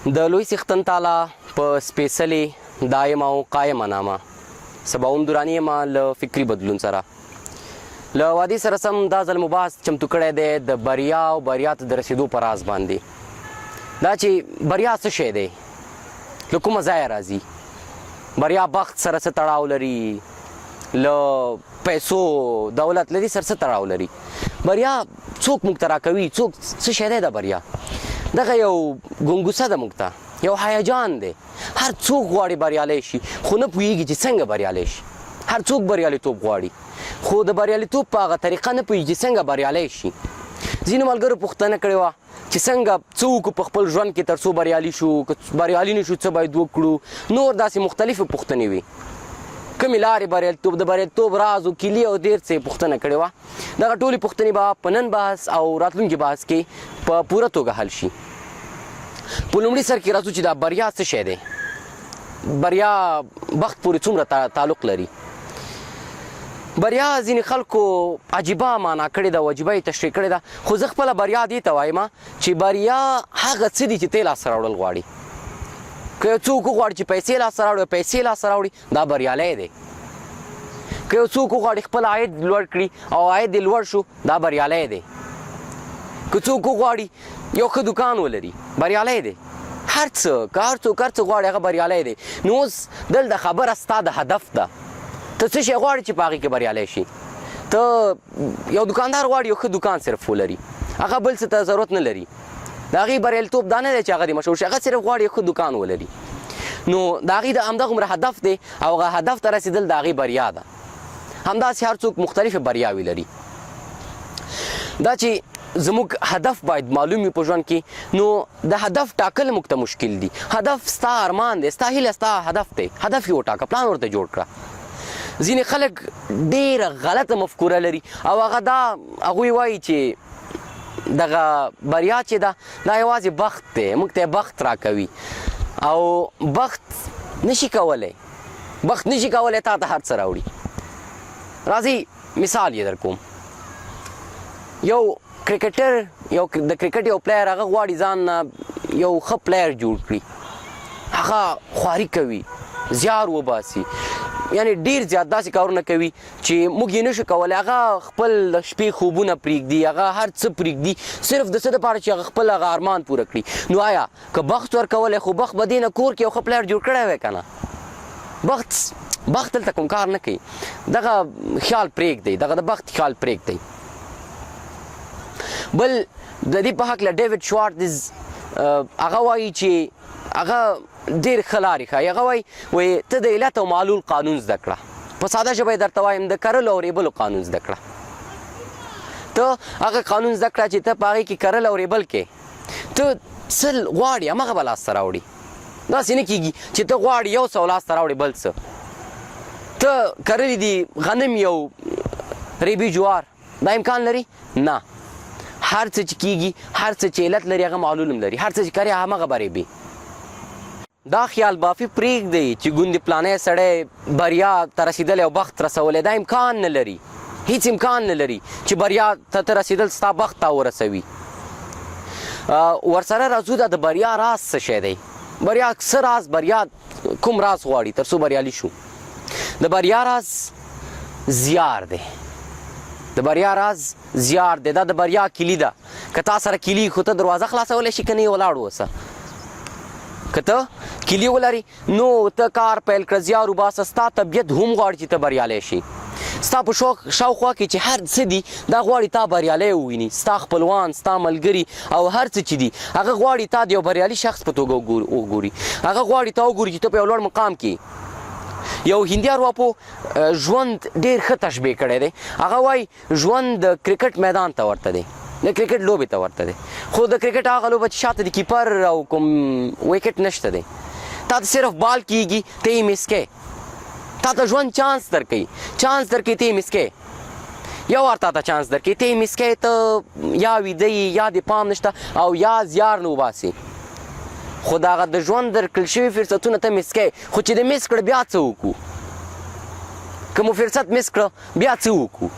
د لوی څښتن تعالی په سپېڅلې دایمه او قایمه نامه سباوون دراني یم له فکري بدلون سره له وادي سره سم دا ځل مو بحث چمتو کړی دی د بریا او بریا ته د رسېدو په راز باندې دا چې بریا څه شی دی له کومه ځایه راځي بریا بخت سره څه تړاو لري له پیسو دولت له دې سره څه تړاو لري بریا څوک موږ ته راکوي څوک څه شی دی د بریا دغه یو ګونګوسه ده موږ ته یو هیجان دی هر څوک غواړي بریالی شي خو نه پوهېږي چې څنګه بریالی شي هر څوک بریالیتوب غواړي خو د بریالیتوب په هغه طریقه نه پوهېږي چې څنګه بریالی شي ځینو ملګرو پوښتنه کړې وه چې څنګه څه وکړو په خپل ژوند کې تر څو بریالي شو که بریالي نه شو څه باید وکړو نور داسې مختلفې پوښتنې وي کومې لارې بریالیتوب د بریالیتوب راز و کیلي او ډېر څه پوښتنه کړې وه دغه ټولې پوښتنې به په نن بحث او راتلونکي بحث کې په پوره توګه حل شي په لومړي سر کې راځو چې دا بریا څه شی دی بریا بخت پورې څومره تعلق لري بریا ځینې خلکو عجیبه معنا کړې ده او عجیبه یې تشریح کړې ده خو زه خپله بریا دې ته وایم چې بریا هغه څه دي چې ته یې لاسته راوړل غواړي که یو څوک وغواړي چې پیسې لاسته راوړي پیسې لاسته راوړي دا بریالی دی که یو څوک وغواړي خپل عاید لوړ کړي او عاید یې لوړ شو دا بریالی دی که څوک وغواړي یو ښه دوکان ولري بریالی دی هر څه که هر څوک هر څه غواړي هغه بریالی دی نو اوس دلته خبره ستا د هدف ده ته څه شی غواړې چې په هغې کې بریالی شي ته یو دوکاندار غواړي یو ښه دوکان صرف ولري هغه بل څه ته ضرورت نه لري د هغې بریالیتوب دا نه دی چې هغه دې مشهور شي هغه صرف غواړي یو ښه دوکان ولري نو د هغې د همدغومره هدف دی او هغه هدف ته رسېدل د هغې بریا ده همداسې هر څوک مختلفې بریاوې لري دا چې زموږ هدف باید معلوم وي په ژوند کې نو د هدف ټاکل موږ ته مشکل دي هدف ستا ارمان دی ستا هیله ستا هدف دی هدف یې وټاکه پلان ورته جوړ کړه ځینې خلک ډېره غلطه مفکوره لري او هغه دا هغوی وایي چې دغه بریا چې ده دا یوازې بخت دی موږ ته بخت راکوي او بخت نشي کولی بخت نشي کولی تا ته هر څه راوړي راځئ مثال یې در کوم یو کرکټر یو د کرکټ یو پلیر هغه غواړي ځان یو ښه پلیر جوړ کړي هغه خواري کوي زیار وباسي یعنی ډېر زیات داسې کارونه کوي چې موږ یې نشو کولی هغه خپل د شپې خوبونه پرېږدي هغه هر څه پرېږدي صرف د څه دپاره چې هغه خپل هغه ارمان پوره کړي نو آیا که بخت ورکولی خو بخت به دې نه کور کې یو ښه پلیر جوړ کړی وی که نه بخت دلته کوم کار نه کوي دغه خیال پرېږدئ دغه د بخت خیال پرېږدئ بل د دې په هکله ډیوډ شوارتز هغه وایي چې هغه ډېر ښه لارې ښایي هغه وایي ته د علت او معلول قانون زده کړه په ساده ژبه یې درته وایم د کرلو او ریبلو قانون زده کړه ته هغه قانون زده کړه چې ته په هغې کې کرل او ریبل کې ته څه غواړې همغه به لاسته راوړي داسې نه کېږي چې ته غواړې یو څه لاسته راوړې بل څه ته کرلي دي غنم یو ریبي جوار دا امکان لري نه هر څه چې کېږي هر څه چې علت لري هغه معلول هم لري هر څه چې کرې همغه به ریبي دا خیال بافي پرېږدئ چې ګوندې پلانی سړی بریا ته رسېدلی او بخت رسولی دا امکان نه لري هیڅ امکان نه لري چې بریا ته رسېدل ستا بخت تا ورسوي ورسره راځو دا د بریا راز څه شی دی بریا څه راز بریا کوم راز غواړي تر څو بریالي شو د بریا راز زیار دی د بریا راز زیار دی دا د بریا کلي ده که تا سره کلي خو ته دروازه خلاصولی شي که نه یې ولاړ اوسه که ته کلي ولري نو ته کار پیل کړه زیار وباسه ستا طبیعت هم غواړي چې ته بریالی شي ستا په شاوخوا کې چې هر څه دي دا غواړي تا بریالی وویني ستا خپلوان ستا ملګري او هر څه چې دي هغه غواړي تا د یو بریالي شخص په توګه وګوري هغه غواړي تا وګوري چې ته په یو لوړ مقام کې یو هندي ارواپو ژوند ډېر ښه تشبیه کړی دی هغه وایي ژوند د کرکټ میدان ته ورته دی د کرکټ لوبې ته ورته دی خو د کرکټ هغه لوبه چې شاته د کیپر او کوم ویکټ نشته دی تا ته صرف بال کېږي ته یې میس کې تا ته ژوند چانس درکوي چانس درکوي ته یې میس کې یو وار تا ته چانس درکوي ته یې میس کې ته یا ویده یې یا د پام نشته او یا زیار نه وباسي خو د هغه د ژوند درکړل شوي فرصتونه ته میس کوې خو چې د میس کړه بیا څه وکړو که مو فرصت میس کړه بیا څه وکړو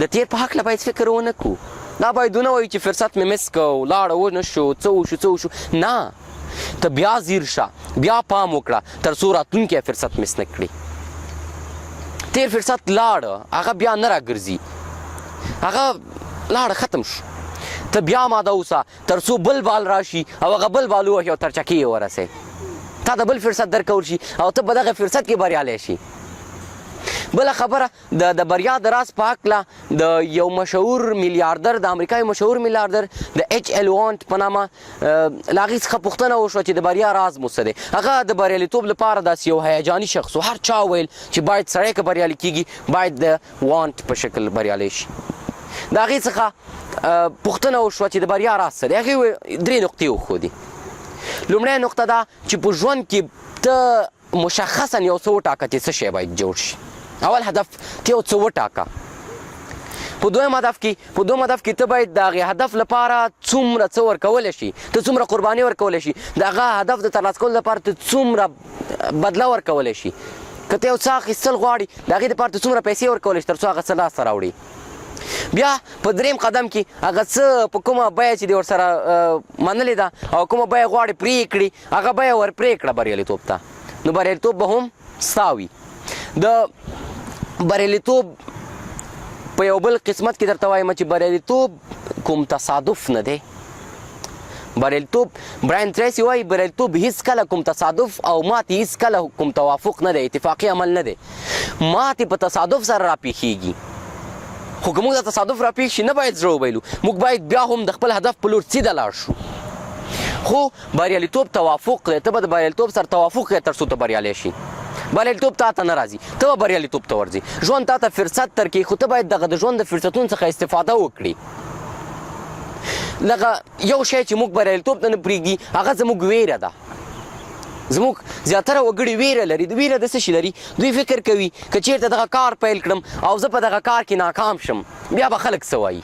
د تیر په هکله باید فکر ونه کړو دا باید ونه وایي چې فرصت مې مس کو لاړه ونه شو څه وشو نه ته بیا ځیر شه بیا پام وکړه تر څو راتلونکی فرصت مس نه کړي تیر فرصت لاړه هغه بیا نه راګرځي هغه لاړه ختم شو ته بیا ماده اوسه تر څو بل بال راشي او هغه بل بال ووهي او تر چکې یې ورسوي تا د بل فرصت درکول شي او ته په دغه فرصت کې بریالی شي بله خبره د بریا د راز په هکله د یو مشهور میلیاردر د امریکا یو مشهور میلیاردر د ایچ ایل وانت په نامه له هغې څخه پوښتنه وشوه چې د بریا راز مو څه دی هغه د بریالیتوب لپاره داسې یو هیجاني شخص و هر چا ویل چې باید سړی که بریالی کېږي باید د وانت په شکل بریالی شي د هغې څخه پوښتنه وشوه چې د بریا راز څه دی هغې 3 نقطې وښودي لومړی نقطه دا چې په ژوند کې ته مشخصا یو څه وټاکه چې څه شی باید جوړ شي اول هدف ته یو څه وټاکه په دویم هدف کې ته باید د هغې هدف لپاره څومره څه ورکولی شي ته څومره قرباني ورکولی شي د هغه هدف د ترلاسه کولو لپاره ته څومره بدله ورکولی شي که ته یو څه اخیستل غواړي د هغې دپاره ته څومره پیسې ورکولی شي تر څو هغه څه لاسته راوړي بیا په دریم قدم کې هغه څه په کومه بیه چې دې ورسره منلې ده او کومه بیه غواړې پرې کړي هغه بیه ور پرې کړه بریالیتوب ته نو بریالیتوب به هم ستا وي د بریالیتوب په یو بل قسمت کې درته وایم چې بریالیتوب کوم تصادف نه دی بریالیتوب براین تریسی وایي بریالیتوب هیڅکله کوم تصادف او ماتې هیڅکله کوم توافق نه دی اتفاقي عمل نه دی ماتې په تصادف سره راپېښېږي خو که موږ د تصادف راپېښ شي نه باید زړه وبایلو موږ باید بیا هم د خپل هدف په لور سیده لاړ شو خو بریالیتوب توافق دی ته به د بریالیتوب سره توافق کوې تر څو ته بریالی شي بریالیتوب تا ته نه راځي ته به بریالیتوب ته ورځې ژوند تا ته فرصت درکوي خو ته باید دغه د ژوند د فرصتونو څخه استفاده وکړي لکه یو شی چې موږ بریالیتوب ته نه پرېږدي هغه زموږ ویره ده زموږ زیاتره وګړي ویره لري د ویره د څه شي لري دوی فکر کوي که چېرته دغه کار پیل کړم او زه په دغه کار کې ناکام شم بیا به خلک څه وایي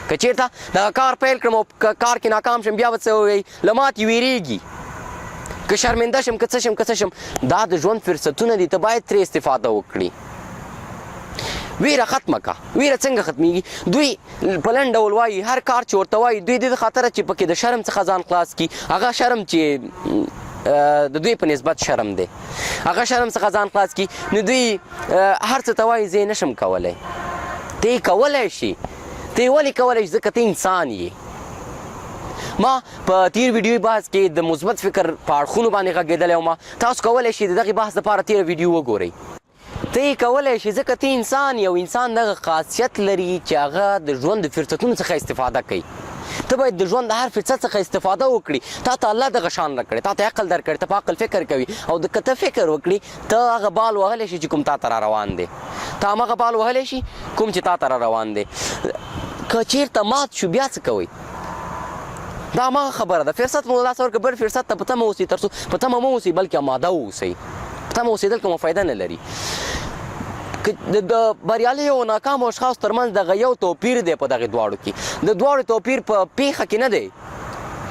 که چېرته دغه کار پیل کړم او کار کې ناکام شم بیا به څه وایي له ماتې ویرېږي که شرمنده شم که څه شم دا د ژوند فرصتونه دي ته باید ترې استفاده وکړي ویره ختمه که ویره څنګه ختمیږي دوی په لنډ ډول وایي هر کار چې ورته وایي دوی د دې خاطره چې پکې د شرم څخه ځان خلاص کړي هغه شرم چې د دوی په نسبت شرم دی هغه شرم څخه ځان خلاص کړي نو دوی هر څه ته وایي زه یې نشم کولی ته یې کولی شي ته یې ولې کولی شي ځکه ته انسان یې ما په تیر ویډیوي بحث کې د مثبت فکر په اړخونو باندې غږېدلی وم تاسو کولی شئ د دغې بحث لپاره تیره ویډیو وګورئ ته یې کولی شي ځکه ته انسان یو انسان دغه خاصیت لري چې هغه د ژوند د فرصتونو څخه استفاده کوي ته باید د ژوند د هر فرصت څخه استفاده وکړي تا ته الله دغه شان راکړی تا ته عقل درکړی ته په عقل فکر کوي او که ته فکر وکړي ته هغه بال وهلی شي چې کوم تا ته را روان دی ته همغه بال وهلی شي کوم چې تا ته را روان دی که چېرته مات شو بیا څه کوئ دا همغه خبره ده فرصت مو لاسه ورکړه بل فرصت ته په تمه اوسئ تر څو په تمه مه اوسئ بلکې اماده واوسئ په تمه اوسېدل کومه فایده نه لري د بریالي او ناکامو اشخاصو ترمنځ دغه یو توپیر دی په دغې دواړو کې د دواړو توپیر په پیښه کې نه دی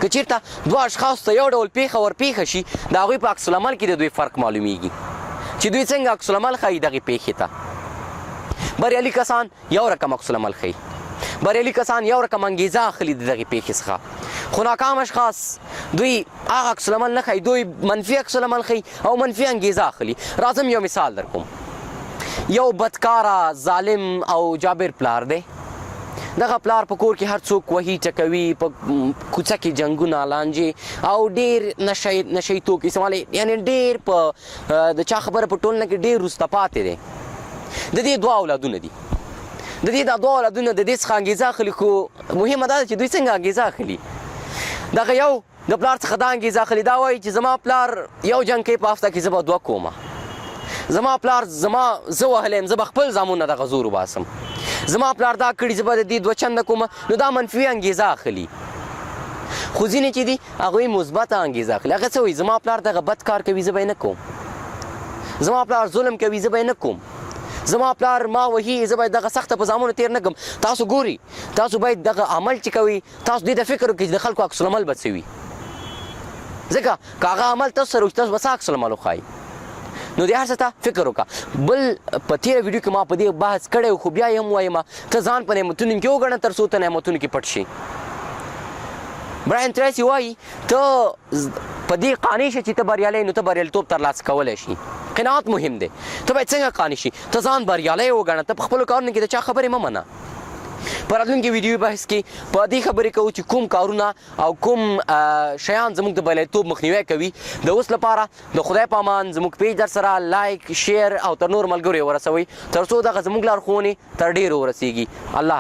که چېرته دوه اشخاصو ته یو ډول پیښه ورپېښه شي د هغوی په عکس العمل کې د دوی فرق معلومیږي چې دوی څنګه عکس العمل ښایي دغې پیښې ته بریالي کسان یو رقم عکس العمل ښیي بریالي کسان یو رقم انګیزه اخلي د دغې پیښې څخه خو ناکام اشخاص دوی هغه عکس العمل نه ښیي دوی منفي عکس العمل ښیي او منفي انګیزه اخلي راځم یو مثال در کوم یو بدکاره ظالم او جابر پلار دی دغه پلار په کور کې هر څوک وهي ټکوي په کوڅه کې جنګونه لانجې او ډېر نشهیي توکي استعمالوي یعنې ډېر په د چا خبره په ټولنه کې ډېر وروسته پاتې دی د دې دوه اولادونه دي د دې دا دوه اولادونه د دې څخه انګیزه اخلي خو مهمه دا ده چې دوی څنګه انګیزه اخلي دغه یو د پلار څخه دا انګیزه اخلي دا وایي چې زما پلار یو جنګ کوي په هفته کې زه به 2 کومه زما پلار زه وهلی یم زه به خپل زامونه دغه زور وباسم زما پلار دا کړي زه به د دې 2 چنده کومه نو دا منفي انګیزه اخلي خو ځینې چې دي هغوی مثبته انګیزه اخلي هغه څه وایي زما پلار دغه بد کار کوي زه به یې نه کوم زما پلار ظلم کوي زه به یې نه کوم زما پلار ما وهي زه باید دغه سخته په زامنو تېر نه کړم تاسو ګورئ تاسو باید دغه عمل چې کوئ تاسو دې ته فکر وکړئ چې د خلکو عکس العمل به څه وي ځکه که هغه عمل تاسو سره وي تاسو به څه عکس العمل وښایي نو د هر څه ته فکر وکړه. بل په تېره ویډیو کې ما په دې بحث کړی و، خو بیا یې هم وایم ته ځان په نعمتونو کې وګڼه تر څو ته نعمتونو کې پټ شي. براین تریسی وایي ته په دې قانع شه چې ته بریالی، نو ته بریالیتوب ترلاسه کولی شي. قناعت مهم دی. ته باید څنګه قانع شي؟ ته ځان بریالی وګڼه، ته په خپلو کارونو کې د چا خبرې مه منه. په راتلونکي ویډیو بحث کې په دې خبرې کوو چې کوم کارونه او کوم شیان زموږ د بریالیتوب مخنیوی کوي. د اوس لپاره د خدای په امان زموږ پیج در سره لایک، شیر او تر نور ملګرو یې ورسوئ تر څو دغه زموږ لارښوونې تر ډېرو ورسیږي. الله